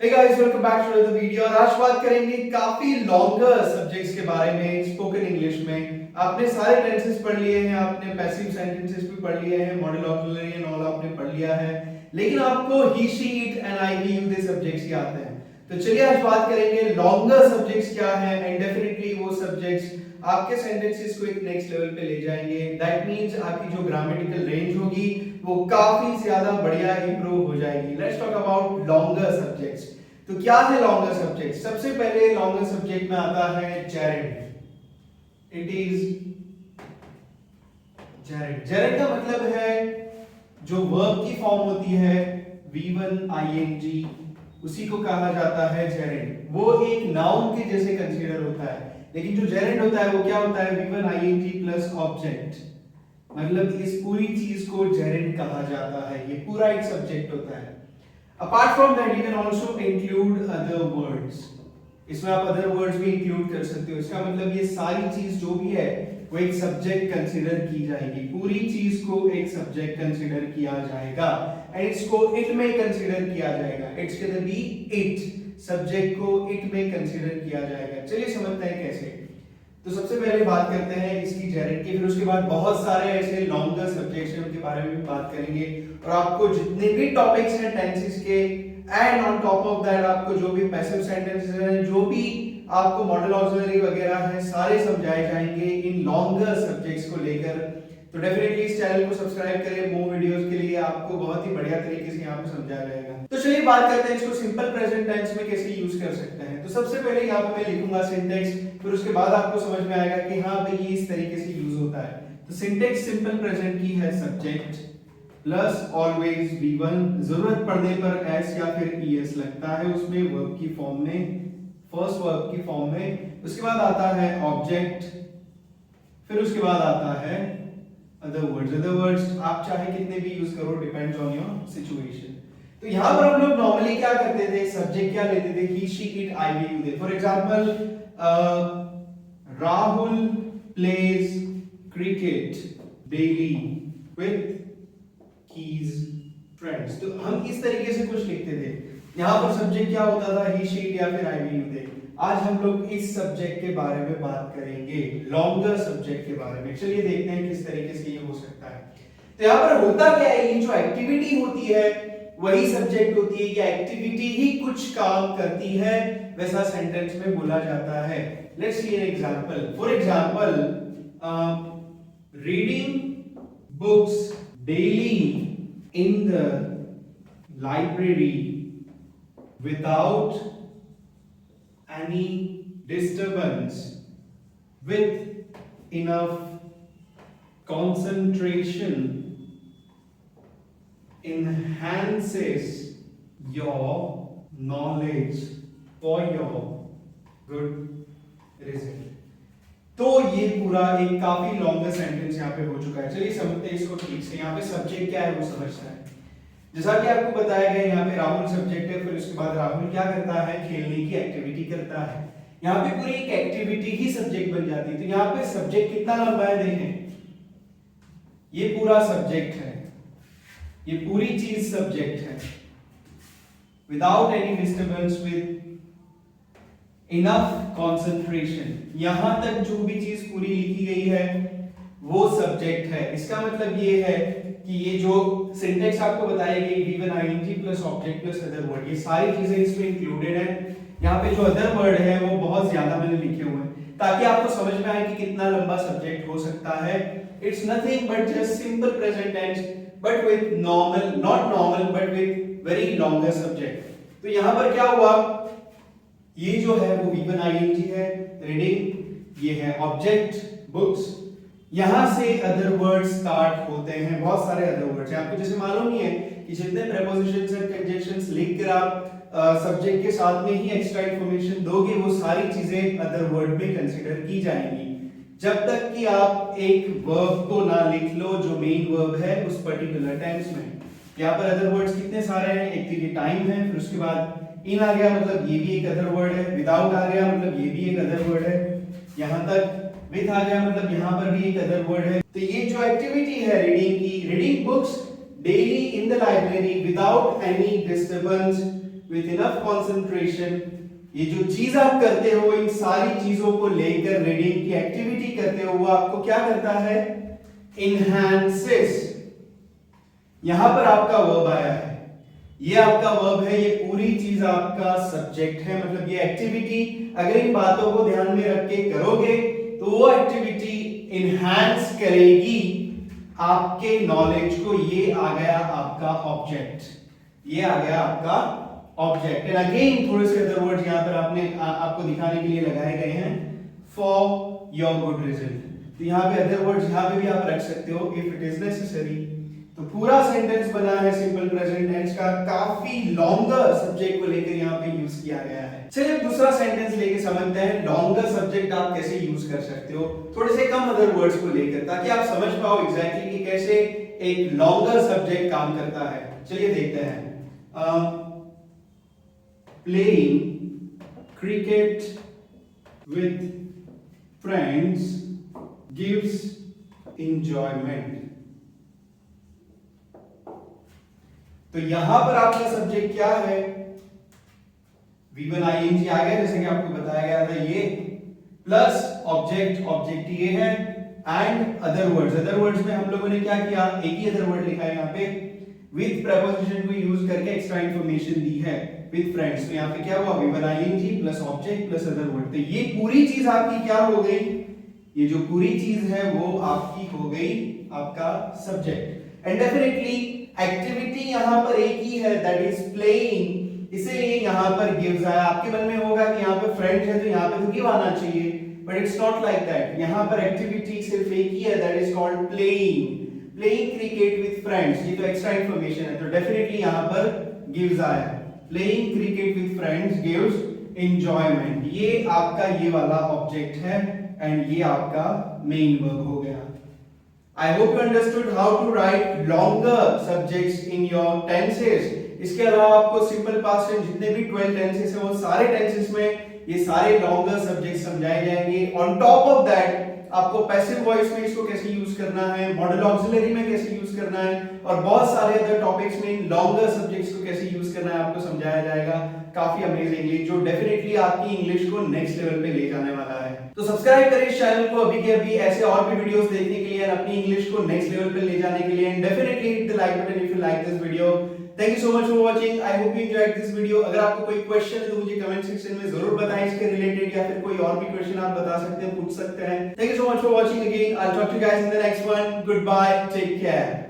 Hey guys, welcome back to another video और आज बात करेंगे काफी लॉन्गर सब्जेक्ट्स के बारे में स्पोकन इंग्लिश में। आपने सारे टेंसेस पढ़ लिए हैं, आपने पैसिव सेंटेंसेस भी पढ़ लिए हैं, मॉडल ऑक्सिलरी एंड ऑल आपने पढ़ लिया है, लेकिन आपको he she it and I we you they subjects ही आते हैं। तो चलिए आज बात करेंगे लॉन्गर सब्जेक्ट्स क्या है एंड डेफिनेटली वो सब्जेक्ट्स आपके सेंटेंसेस को एक नेक्स्ट लेवल पे ले जाएंगे। दैट मींस आपकी जो ग्रामेटिकल रेंज होगी वो काफी ज्यादा बढ़िया इंप्रूव हो जाएगी। Let's talk about longer subjects. तो क्या है लॉन्गर सब्जेक्ट? सबसे पहले लॉन्गर सब्जेक्ट में आता है gerund. It is gerund. Gerund का मतलब है जो वर्ब की फॉर्म होती है V1 ing, उसी को कहा जाता है जेरेंड। वो एक नाउन के जैसे कंसीडर होता है, लेकिन जो जेरेंड होता है वो क्या होता है? V1 ing प्लस ऑब्जेक्ट, मतलब इस पूरी चीज को जेरेंड कहा जाता है। ये पूरा एक सब्जेक्ट होता है। Apart from that, you can also include other words. इसमें आप other words भी include कर सकते हो। इसका मतलब ये सारी चीज जो भी है वो एक सब्जेक्ट कंसीडर की जाएगी। पूरी चीज को एक सब्जेक्ट कंसीडर किया जाएगा एंड इसको इट में कंसीडर किया जाएगा। It's can be it, subject को इट में कंसीडर किया जाएगा। चलिए समझते हैं कैसे। तो सबसे पहले बात करते हैं इसकी जेरेंड की, फिर उसके बाद बहुत सारे ऐसे लॉन्गर सब्जेक्ट्स हैं उनके बारे में भी बात करेंगे और आपको जितने भी टॉपिक्स हैं टेंसेस के and on top of that आपको जो भी पैसिव सेंटेंसेस हैं, जो भी आपको मॉडल ऑक्सिलरी वगैरह हैं, सारे समझाए जाएंगे इन लॉन्गर सब्जेक्ट्स को लेकर। तो डेफिनेटली इस चैनल को सब्सक्राइब करें मोर वीडियोस के लिए, आपको बहुत ही बढ़िया तरीके से यहाँ पे समझाया जाएगा। तो चलिए बात करते हैं इसको सिंपल प्रेजेंट टेंस में कैसे यूज कर सकते हैं। तो सबसे पहले यहाँ पे मैं लिखूंगा सिंटेक्स, फिर उसके बाद आपको समझ में आएगा कि हाँ भाई ये इस तरीके से यूज होता है। तो सिंटेक्स सिंपल प्रेजेंट की है सब्जेक्ट प्लस ऑलवेज V1, जरूरत पड़ने पर s या फिर es लगता है उसमें वर्ब की फॉर्म में, फर्स्ट वर्ब की फॉर्म में। उसके बाद आता है ऑब्जेक्ट, फिर उसके बाद आता है अदर वर्ड्स। अदर वर्ड्स आप चाहे कितने भी यूज करो, डिपेंड्स ऑन योर सिचुएशन। तो यहां पर हम लोग नॉर्मली क्या करते थे? सब्जेक्ट क्या लेते थे? He she it I we you they. For example Rahul plays cricket daily with his friends. तो हम इस तरीके से कुछ लिखते थे। यहां पर सब्जेक्ट क्या होता था? ही शी इट या फिर आई वी यू दे। आज हम लोग इस सब्जेक्ट के बारे में बात करेंगे, लॉन्गर सब्जेक्ट के बारे में। चलिए देखते हैं किस तरीके से ये हो सकता है। तो यहाँ पर होता क्या है, ये जो एक्टिविटी होती है वही सब्जेक्ट होती है। ये एक्टिविटी ही कुछ काम करती है, वैसा सेंटेंस में बोला जाता है। Let's see an example. For example, reading books daily in the library without any disturbance with enough concentration enhances your knowledge for your good result। तो ये पूरा एक काफी लॉन्गर सेंटेंस यहाँ पे हो चुका है। चलिए समझते हैं इसको ठीक से। यहाँ पे सब्जेक्ट क्या है वो समझना है। जैसा कि आपको बताया गया यहाँ पे राहुल सब्जेक्ट है, फिर उसके बाद राहुल क्या करता है? खेलने की एक्टिविटी करता है। यहाँ पे पूरी एक एक्टिविटी ही सब्जेक्ट बन जाती है। तो यहाँ पे सब्जेक्ट कितना लंबा है देखें, ये पूरा सब्जेक्ट है, ये पूरी चीज सब्जेक्ट है। Without any disturbance with enough concentration, यहां तक जो भी चीज पूरी लिखी गई है वो सब्जेक्ट है। इसका मतलब ये है कि ये जो सिंटेक्स आपको बताई गई V1 ing plus object plus other word, ये सारी चीजें इसमें इंक्लूडेड है। यहाँ पे जो अदर वर्ड है वो बहुत ज्यादा मैंने लिखे हुए हैं ताकि आपको समझ में आए कि कितना लंबा सब्जेक्ट हो सकता है। It's nothing but just simple present tense but with normal, not normal but with very longer subject. तो यहाँ पर क्या हुआ? ये जो है वो V1 ing है, रीडिंग, ये है ऑब्जेक्ट बुक्स, यहां से अदर वर्ड्स स्टार्ट होते हैं। बहुत सारे अदर वर्ड्स हैं, आपको जैसे मालूम ही है कि जितने प्रीपोजिशंस एंड कंजंक्शंस लिखकर आप सब्जेक्ट के साथ में ही एक्स्ट्रा इंफॉर्मेशन दोगे, वो सारी चीजें अदर वर्ड में कंसीडर की जाएंगी जब तक कि आप एक वर्ब को ना लिख लो जो मेन वर्ब है उस पर्टिकुलर टेंस में। यहाँ पर अदर वर्ड्स कितने सारे हैं? एक तो ये टाइम है, फिर उसके बाद इन आ गया, मतलब ये भी एक अदर वर्ड है। विदाउट आ गया, मतलब ये भी एक अदर वर्ड है। यहां तक विद आ गया, मतलब यहां पर भी एक अदर वर्ड है। तो ये जो एक्टिविटी है रीडिंग की, reading books daily in the library without any disturbance with enough concentration, ये जो चीज आप करते हो इन सारी चीजों को लेकर रीडिंग की एक्टिविटी करते हो वो आपको क्या करता है, enhances। यहां पर आपका वर्ब आया है, ये आपका वर्ब है, ये पूरी चीज आपका सब्जेक्ट है, मतलब ये एक्टिविटी अगर इन बातों को ध्यान में रख के करोगे तो वो एक्टिविटी इनहैंस करेगी आपके नॉलेज को। ये आ गया आपका ऑब्जेक्ट, ये आ गया आपका ऑब्जेक्ट। एंड अगेन थोड़े से अदर वर्ड्स यहां पर आपको दिखाने के लिए लगाए गए हैं, फॉर योर गुड रिजल्ट। तो यहां पे अदर वर्ड्स यहां पे भी आप रख सकते हो इफ इट इज नेसेसरी। तो पूरा सेंटेंस बना है सिंपल प्रेजेंट टेंस का, काफी लॉन्गर सब्जेक्ट को लेकर यहाँ पे यूज किया गया है। चलिए दूसरा सेंटेंस लेके समझते हैं लॉन्गर सब्जेक्ट आप कैसे यूज कर सकते हो, थोड़े से कम अदर वर्ड्स को लेकर, ताकि आप समझ पाओ एग्जैक्टली कि कैसे एक लॉन्गर सब्जेक्ट काम करता है। चलिए देखते हैं। Playing cricket with friends gives enjoyment. तो यहां पर आपका सब्जेक्ट क्या है, V1 ing आ गया जैसे कि आपको बताया गया था, ये प्लस ऑब्जेक्ट, ऑब्जेक्ट ये है, and other words. Other words में हम लोगों ने क्या किया, एक ही अदर वर्ड लिखा है यहाँ पे, विद प्रेपोजिशन को यूज करके एक्स्ट्रा इंफॉर्मेशन दी है, विद फ्रेंड्स। तो यहाँ पे क्या हुआ, V1 ing plus object plus other word. तो ये पूरी चीज आपकी क्या हो गई, ये जो पूरी चीज है वो आपकी हो गई आपका सब्जेक्ट। एंड डेफिनेटली एक्टिविटी यहां पर एक ही है, दैट इज प्लेइंग, इसीलिए यहां पर गिव्स आया। आपके मन में होगा कि यहां पे फ्रेंड है तो यहां पे तो गिव आना चाहिए, but it's not like that. यहां पर एक्टिविटी सिर्फ एक ही है, that is called playing, playing cricket with friends. ये तो एक्स्ट्रा इंफॉर्मेशन है, तो डेफिनेटली यहां पर गिव्स आया। Playing cricket with friends gives enjoyment, ये आपका ये वाला ऑब्जेक्ट है, एंड ये आपका मेन वर्ब हो गया। I hope you understood how to write longer subjects in your tenses. इसके अलावा आपको सिंपल पास्ट टेंस जितने भी 12 टेंसेस हैं वो सारे टेंसेस में ये सारे लॉन्गर सब्जेक्ट समझाए जाएंगे। ऑन टॉप ऑफ दैट आपको पैसिव वॉइस में इसको कैसे यूज करना है, मॉडल ऑक्सिलरी में कैसे यूज करना है, और बहुत सारे अदर टॉपिक्स में इन लॉन्गर सब्जेक्ट्स को कैसे यूज करना है आपको समझाया जाएगा काफी अमेजिंगली, जो डेफिनेटली आपकी इंग्लिश को नेक्स्ट लेवल पे ले जाने वाला है। तो सब्सक्राइब करें इस चैनल को अभी के अभी ऐसे और भी वीडियोस देखने के लिए और अपनी इंग्लिश को नेक्स्ट लेवल पे ले जाने के लिए। And definitely hit the like button if you like this video. Thank you so much for watching, I hope you enjoyed this video. अगर आपको कोई क्वेश्चन है तो मुझे कमेंट सेक्शन में जरूर बताएं इसके रिलेटेड, या फिर कोई और भी क्वेश्चन आप बता सकते हैं, पूछ सकते हैं। Thank you so much for watching again, I will talk to you guys in the next one. Good bye, take care.